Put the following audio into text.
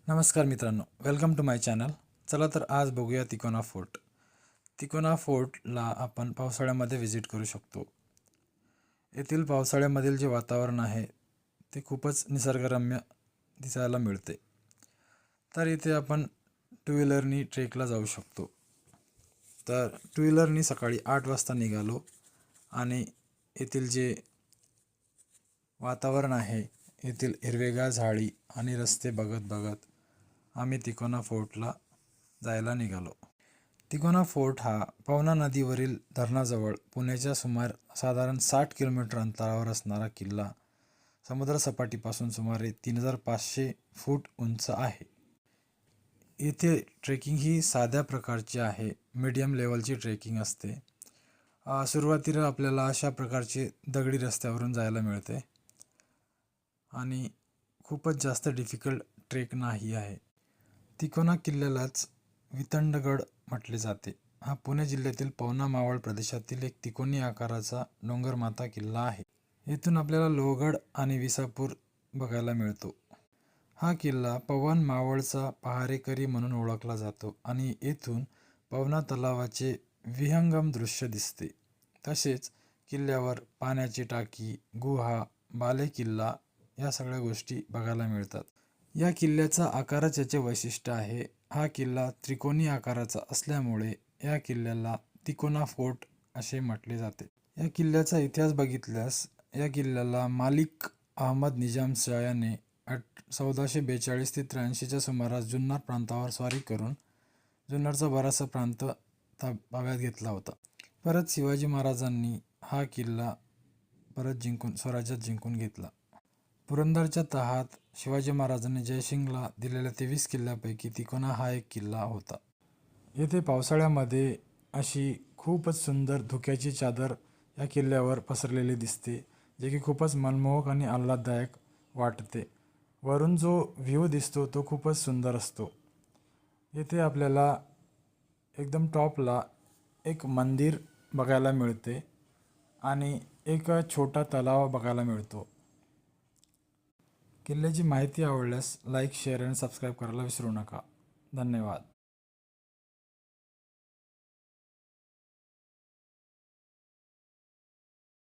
नमस्कार मित्रांनो, welcome to my channel. चला तर आज बघूया तिकोना फोर्ट. तिकोना फोर्टला आपण पावसाळ्यामध्ये व्हिजिट करू शकतो. येथील पावसाळ्यामधील जे वातावरण आहे ते खूपच निसर्गरम्य दिसायला मिळते. तर इथे आपण टू व्हीलरनी ट्रेकला जाऊ शकतो. तर टू व्हीलरनी सकाळी 8 वाजता निघालो आणि येथील जे वातावरण आहे, येथील हिरवेगार झाडी आणि रस्ते बघत बघत आम्ही तिकोना फोर्टला जायला निघालो. तिकोना फोर्ट हा पवना नदीवरील धरणाजवळ पुण्याच्या साधारण 60 किलोमीटर अंतरावर असणारा किल्ला समुद्रसपाटीपासून सुमारे 3500 फूट उंच आहे. येथे ट्रेकिंग ही साध्या प्रकारची आहे, मीडियम लेवलची ट्रेकिंग असते. सुरुवातीला आपल्याला अशा प्रकारचे दगडी रस्त्यावरून जायला मिळते आणि खूपच जास्त डिफिकल्ट ट्रेक नाही आहे. तिकोना किल्ल्यालाच वितंडगड म्हटले जाते. हा पुणे जिल्ह्यातील पवना मावळ प्रदेशातील एक तिकोनी आकाराचा डोंगरमाथा किल्ला आहे. येथून आपल्याला लोहगड आणि विसापूर बघायला मिळतो. हा किल्ला पवन मावळचा पहारेकरी म्हणून ओळखला जातो आणि येथून पवना तलावाचे विहंगम दृश्य दिसते. तसेच किल्ल्यावर पाण्याची टाकी, गुहा, बालेकिल्ला या सगळ्या गोष्टी बघायला मिळतात. या किल्ल्याचा आकारच याचे वैशिष्ट्य आहे. हा किल्ला त्रिकोणी आकाराचा असल्यामुळे या किल्ल्याला तिकोना फोर्ट असे म्हटले जाते. या किल्ल्याचा इतिहास बघितल्यास या किल्ल्याला मालिक अहमद निजामशाह याने 1442 ते 83च्या सुमारास जुन्नर प्रांतावर स्वारी करून जुन्नरचा बराचसा प्रांत ताब्यात घेतला होता. परत शिवाजी महाराजांनी हा किल्ला स्वराज्यात जिंकून घेतला. पुरंदरच्या तहात शिवाजी महाराजांनी जयसिंगला दिलेल्या 23 किल्ल्यापैकी तिकोना हा एक किल्ला होता. येथे पावसाळ्यामध्ये अशी खूपच सुंदर धुक्याची चादर या किल्ल्यावर पसरलेली दिसते, जे की खूपच मनमोहक आणि आल्हाददायक वाटते. वरून जो व्ह्यू दिसतो तो खूपच सुंदर असतो. येथे आपल्याला एकदम टॉपला एक मंदिर बघायला मिळते आणि एक छोटा तलाव बघायला मिळतो. किल्ल्याची माहिती आवडल्यास लाईक, शेअर आणि सबस्क्राईब करायला विसरू नका. धन्यवाद.